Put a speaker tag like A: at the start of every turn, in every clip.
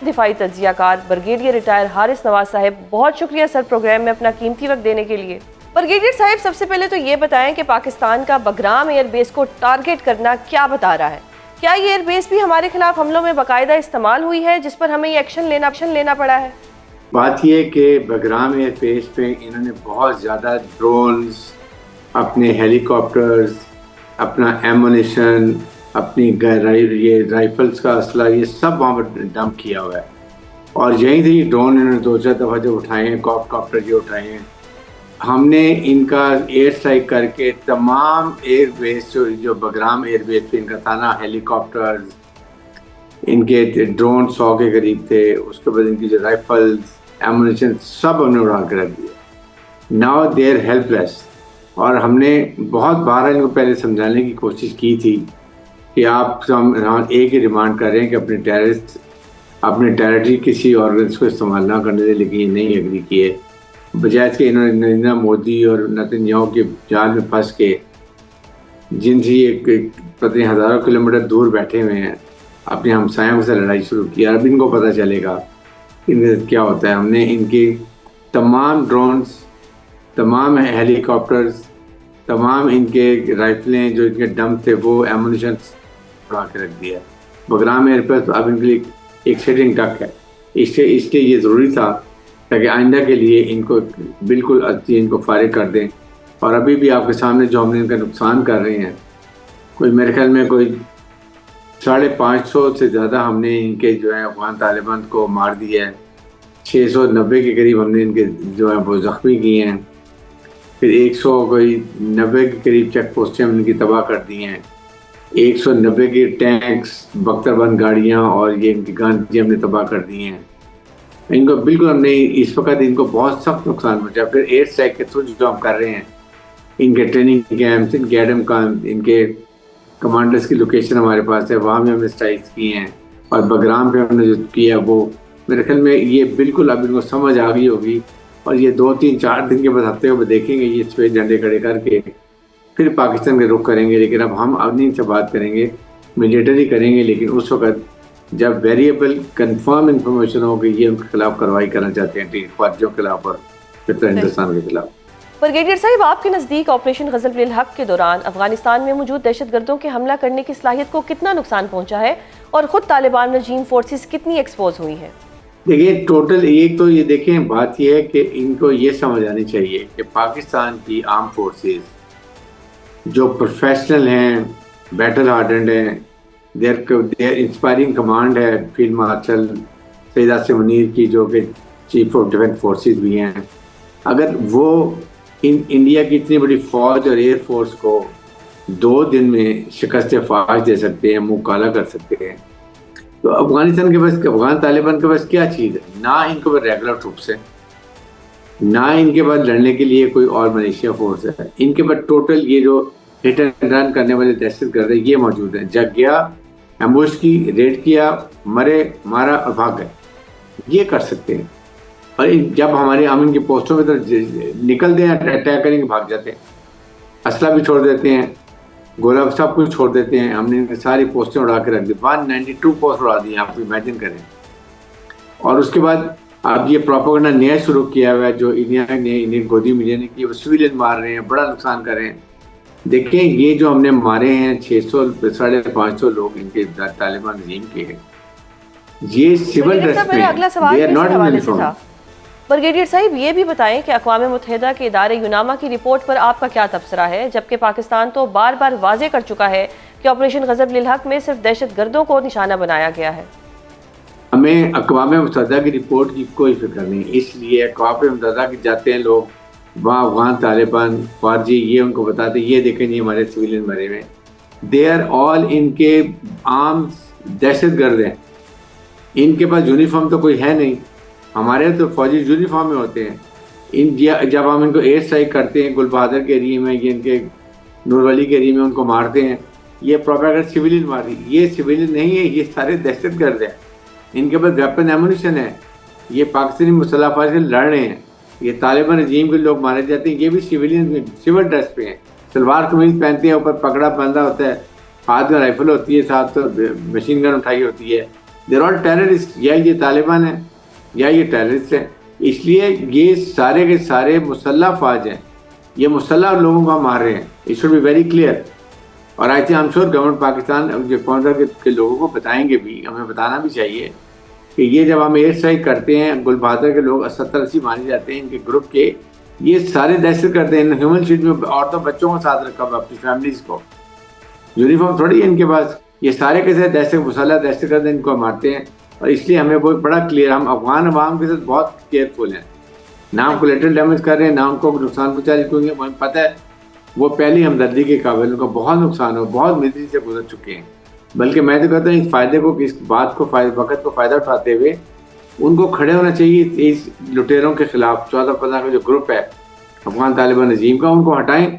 A: दिफाई तज्जियाकार brigadier retire Haris Nawaz साहब, बहुत शुक्रिया सर प्रोग्राम में अपना कीमती वक्त देने के लिए। ब्रिगेडियर साहब, सबसे पहले तो ये बताएं कि पाकिस्तान का बगराम एयरबेस को टारगेट करना क्या बता रहा है? क्या ये एयरबेस भी हमारे खिलाफ हमलों में बाकायदा इस्तेमाल हुई है जिस पर हमें ये एक्शन लेना पड़ा है?
B: बात यह कि बगराम एयरबेस पे इन्होंने बहुत ज़्यादा ड्रोन्स, अपने हेलीकॉप्टर्स, अपना एमुनिशन, अपनी ये राइफल्स का असला, ये सब वहाँ पर डंप किया हुआ है। और यहीं से ये ड्रोन इन्होंने 2-4 दफ़ा जो उठाए हैं, कॉप्टर जो उठाए हैं, हमने इनका एयर स्ट्राइक करके तमाम एयरबेस जो बगराम एयरबेस पे इनका था ना, हेलीकॉप्टर्स, इनके ड्रोन 100 के करीब थे, उसके बाद इनकी जो राइफल्स, एमुनिशन, सब हमने उड़ा के रख दिया। Now they are helpless. और हमने बहुत बार इनको पहले समझाने की कोशिश की थी कि आप हम एक ही डिमांड कर रहे हैं कि अपने टेरिटरी किसी ऑर्गन्स को इस्तेमाल ना करने दें, लेकिन ये नहीं एग्री किए। बजाय के इन्होंने नरेंद्र मोदी और नेतन्याहू के जाल में फंस के, जिनसे ये पता नहीं हज़ारों किलोमीटर दूर बैठे हुए हैं, अपने हमसायों से लड़ाई शुरू की। अब इनको पता चलेगा इनके क्या होता है। हमने इनकी तमाम ड्रोन्स, तमाम हेलीकॉप्टर्स, तमाम इनके राइफलें जो इनके डंप थे, वो एमुनिशन उड़ा के रख दिया। बगराम एयरबेस अब इनके लिए एक सिटिंग डक है। इसलिए ये ज़रूरी था ताकि आइंदा के लिए इनको बिल्कुल इनको फारिग कर दें। और अभी भी आपके सामने जो हमने इनका नुकसान कर रहे हैं, कोई मेरे ख्याल में कोई 550 से ज़्यादा हमने इनके जो है अफगान तालिबान को मार दिया है। 690 के करीब हमने इनके जो है वो ज़ख्मी किए हैं। फिर 190 के करीब चेक पोस्टें हमने इनकी तबाह कर दी हैं। 190 के टैंक्स, बख्तरबंद गाड़ियाँ और ये इनकी गन हमने तबाह कर दिए हैं। इनको बिल्कुल हमने इस वक्त इनको बहुत सख्त नुकसान पहुँचा। फिर एयर स्ट्राइक के थ्रू जो हम कर रहे हैं, इनके ट्रेनिंग कैंप्स, इनके एडम कैंप, इनके कमांडर्स की लोकेशन हमारे पास है, वहाँ भी हमने स्ट्राइक्स किए हैं। और बगराम पे हमने जो किया वो मेरे ख्याल में ये बिल्कुल अब इनको समझ आ गई होगी। और ये 2-3-4 दिन के बाद हफ्ते में देखेंगे ये सफेद झंडे खड़े करके फिर पाकिस्तान के रुख करेंगे। लेकिन अब हम अपनी से बात करेंगे, मिलिट्री करेंगे, लेकिन उस वक्त जब वेरिएबल कंफर्म इंफॉर्मेशन हो कि ये उनके खिलाफ कार्रवाई करना चाहते हैं, फौजियों के खिलाफ और फिर हिंदुस्तान के खिलाफ।
A: ब्रिगेडियर साहब, आपके नज़दीक ऑपरेशन ग़ज़ब उल हक़ के दौरान अफगानिस्तान में मौजूद दहशतगर्दों के हमला करने की सलाहियत को कितना नुकसान पहुंचा है और ख़ुद तालिबान रजीम फोर्सेस कितनी एक्सपोज हुई हैं?
B: देखिए, टोटल एक तो ये देखें, बात यह है कि इनको ये समझ आनी चाहिए कि पाकिस्तान की आर्म फोर्सेस जो प्रोफेशनल हैं, बैटल हार्डेंड हैं, देयर इंस्पायरिंग कमांड है फील्ड मार्शल सैयद आसिम मुनीर की, जो कि चीफ ऑफ डिफेंस फोर्सेस भी हैं। अगर वो इंडिया की इतनी बड़ी फौज और एयर फोर्स को 2 दिन में शिकस्त फाश दे सकते हैं, मुँह काला कर सकते हैं, तो अफगानिस्तान के पास, अफगान तालिबान के पास क्या चीज़ है? ना इनको पास रेगुलर ट्रूप्स है, ना इनके पास लड़ने के लिए कोई और मलेशिया फोर्स है। इनके पास टोटल ये जो हिट एंड रन करने वाले दहशतगर्द ये मौजूद हैं। जग गया, एम्बुश की, रेड किया, मरे, मारा और भाग गए, ये कर सकते हैं। और जब हमारे हम इनकी पोस्टों में तो निकलते हैं, अटैक करेंगे, भाग जाते हैं, असला भी छोड़ देते हैं, गोला सब कुछ छोड़ देते हैं। हमने सारी पोस्टें उड़ा के रख दी, 192 पोस्ट उड़ा दी, आप इमेजिन करें। और उसके बाद अब ये प्रोपेगेंडा नया शुरू किया हुआ है जो इंडिया ने, इंडियन गोदी मीडिया ने किया, वो सिविलियन मार रहे हैं, बड़ा नुकसान कर रहे हैं। देखें, ये जो हमने मारे हैं 600-550 लोग इनके तालिबान रजीम के, ये सिविल ड्रेस में, they are not in uniform.
A: Brigadier साहब, ये भी बताएं कि अक़वाम मुत्तहिदा के इदारे यूनामा की रिपोर्ट पर आपका क्या तबसरा है, जबकि पाकिस्तान तो बार बार वाज़ेह कर चुका है कि ऑपरेशन ग़ज़ब उल हक़ में सिर्फ दहशतगर्दों को निशाना बनाया गया है।
B: हमें अक़वाम मुत्तहिदा की रिपोर्ट की कोई फिक्र नहीं, इसलिए अक़वाम मुत्तहिदा के जाते हैं लोग वहाँ, अफगान तालिबान फौजी ये उनको बताते, ये देखें जी हमारे सिविलियन मरे हुए, दे आर ऑल इनके आर्म्स दहशतगर्द हैं। इनके पास यूनिफॉर्म तो कोई है नहीं, हमारे तो फौजी यूनिफॉर्म में होते हैं। जब हम इनको एयर स्ट्राइक करते हैं गुल बहादुर के एरिए में, ये इनके नूरवली के एरिए में उनको मारते हैं, ये प्रोपेगेंडा सिविलियन मारी, ये सिविलियन नहीं है, ये सारे दहशतगर्द हैं। इनके पास वेपन एमुनिशन है, ये पाकिस्तानी मुसल्लह अफवाज से लड़ रहे हैं। ये तालिबान रजीम के लोग मारे जाते हैं, ये भी सिविलियन सिविल ड्रेस पे हैं, सलवार कमीज पहनते हैं, ऊपर पकड़ा बंधा होता है, हाथ में राइफल होती है, साथ तो मशीन गन उठाई होती है, देर ऑल टेररिस्ट, या ये तालिबान है या ये टेररिस्ट है। इसलिए ये सारे के सारे मुसल्लह फ़ौज हैं, ये मुसल्लह लोगों को मार रहे हैं। It should be very clear. और I think I am sure government Pakistan जो कौंसर के लोगों को बताएंगे भी, हमें बताना भी चाहिए कि ये जब हम एयर स्ट्राइक करते हैं, गुलबहादुर के लोग 70-80 मारे जाते हैं इनके ग्रुप के, ये सारे दहशत करते हैं। ह्यूमन शीट में औरतों बच्चों को साथ रखा हुआ, अपनी फैमिलीज को, यूनिफॉर्म थोड़ी है इनके पास। ये सारे के साथ दहशत मुसल्लह दहशत करते इनको मारते हैं। और इसलिए हमें बहुत बड़ा क्लियर, हम अफगान अवाम के साथ बहुत केयरफुल हैं, ना हम कोलेटरल डैमेज कर रहे हैं, ना उनको नुकसान पहुँचा रहे, क्योंकि हमें पता है वो पहली हमदर्दी के काबिल, उनको बहुत नुकसान हो, बहुत मिजरी से गुजर चुके हैं। बल्कि मैं तो कहता हूँ इस फायदे को, इस बात को, वक्त को फ़ायदा उठाते हुए उनको खड़े होना चाहिए इस लुटेरों के खिलाफ। 14-15 का जो ग्रुप है अफगान तालिबान रजीम का, उनको हटाएं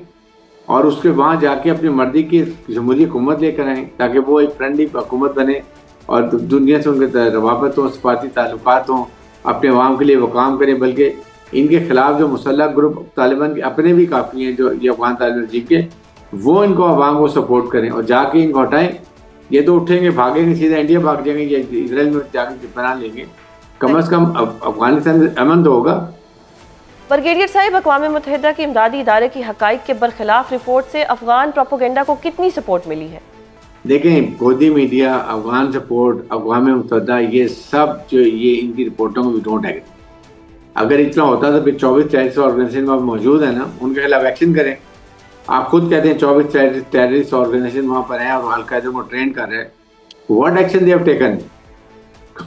B: और उसके वहाँ जाके अपनी मर्जी की जमहूरी हुकूमत लेकर आएँ, ताकि वो एक फ्रेंडली हुकूमत बने और दुनिया से उनके रवाबत हो, सफारती ताल्लुकात हों, अपने अवाम के लिए वो काम करें। बल्कि इनके खिलाफ जो मुसल्लह ग्रुप तालिबान के अपने भी काफ़ी हैं, जो ये अफगान तालिबान रजीम के, वो इनको अवाम को सपोर्ट करें और जाके इनको हटाएँ। ये तो उठेंगे, भागेंगे, सीधा इंडिया भाग जाएंगे या इसराइल में जाकर बना लेंगे। कम से कम अफगानिस्तान में अमन तो होगा।
A: ब्रिगेडियर साहिब, अक़वाम मुत्तहिदा के इमदादी इदारे की हक़ाइक़ के बरखिलाफ रिपोर्ट से अफगान प्रोपोगेंडा को कितनी सपोर्ट मिली है?
B: देखें, गोदी मीडिया, अफगान सपोर्ट, अक़वाम मुत्तहिदा, ये सब जो ये इनकी रिपोर्टों को भी डोंट एग्री। अगर इतना होता तो फिर 24 टेररिस्ट ऑर्गेनाइजेशन वहाँ मौजूद है ना, उनके खिलाफ एक्शन करें। आप खुद कहते हैं 24 टेररिस्ट ऑर्गेनाइजेशन वहाँ पर हैं और अल-कायदा को ट्रेन कर रहे हैं। What action they have taken?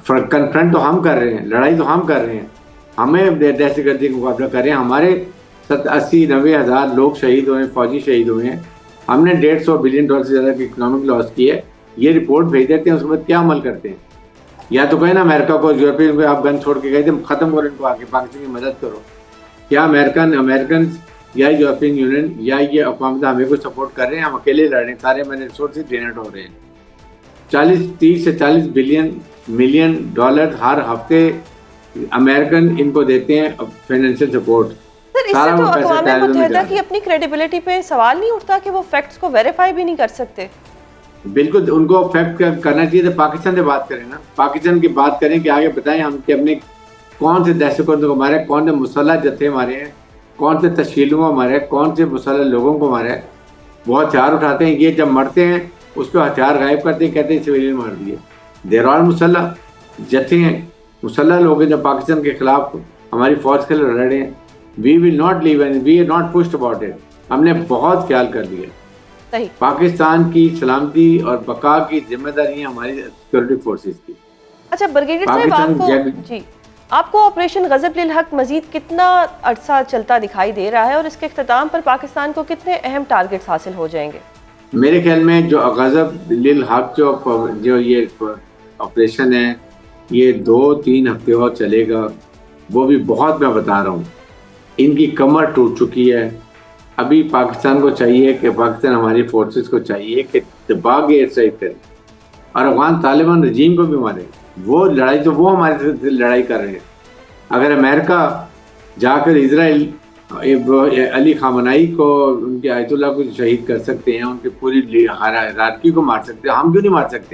B: Confront तो हम कर रहे हैं, लड़ाई तो हम कर रहे हैं, हमें दहशतगर्दी का मुकाबला कर रहे हैं। हमारे 80-90 हज़ार लोग शहीद हुए हैं, फौजी शहीद हुए हैं। हमने $150 बिलियन से ज़्यादा की इकोनॉमिक लॉस की है। ये रिपोर्ट भेज देते हैं, उसके बाद क्या अमल करते हैं? या तो कहें ना अमेरिका को, यूरोपियन को, आप गन छोड़ के गए थे, ख़त्म करो इनको, आके पाकिस्तान की मदद करो। क्या अमेरिकन या यूरोपियन यूनियन या ये अक़वाम हमें को सपोर्ट कर रहे हैं? हम अकेले लड़ रहे हैं, सारे हमारे रिसोर्सेज ड्रेनेड हो रहे हैं। 30 से 40 मिलियन डॉलर हर हफ्ते अमेरिकन इनको देते हैं फैनेंशियल सपोर्ट।
A: सर, इससे तो अक़वाम मुत्तहिदा की अपनी क्रेडिबिलिटी पे सवाल नहीं उठता कि वो फैक्ट्स को वेरीफाई भी नहीं कर सकते?
B: बिल्कुल, उनको फैक्ट करना चाहिए। तो पाकिस्तान से बात करें ना, पाकिस्तान की बात करें कि आगे बताएं हम कि अपने कौन से दहशतगर्दों को मारे, कौन से मुसल्लह जत्थे मारे हैं, कौन से तश्कीलों को मारे, कौन से मुसल्लह लोगों को मारे। वो हथियार उठाते हैं, ये जब मरते हैं उसको हथियार गायब करते हैं, कहते हैं सिविलियन मार दिए। देर ऑल मुसल्लह जत्थे हैं, मुसल्लह लोग हैं जो पाकिस्तान के खिलाफ हमारी फौज के लिए लड़ रहे हैं। We will not leave and we are not pushed about it. हमने बहुत ख्याल कर लिया। पाकिस्तान की सलामती और बका की जिम्मेदारी है हमारी सिक्योरिटी फोर्सेस की।
A: अच्छा ब्रिगेडियर साहब, आपको ऑपरेशन गज़ब लिल हक मजीद कितना अरसा चलता दिखाई दे रहा है और इसके इख्तिताम पर पाकिस्तान को कितने अहम टारगेट्स हासिल हो जाएंगे?
B: मेरे ख्याल में जो गज़ब लिल हक जो ये ऑपरेशन है, ये 2-3 हफ्ते और चलेगा। वो भी बहुत, मैं बता रहा हूँ, इनकी कमर टूट चुकी है। अभी पाकिस्तान को चाहिए कि पाकिस्तान हमारी फोर्सेस को चाहिए कि दबा के एयर स्ट्राइक करें और अफगान तालिबान रजीम को भी मारे। वो लड़ाई तो वो हमारे साथ लड़ाई कर रहे हैं। अगर अमेरिका जाकर इजराइल अली खामनाई को, उनके आयतुल्लाह को शहीद कर सकते हैं, उनकी पूरी हायरार्की को मार सकते हैं, हम क्यों नहीं मार सकते?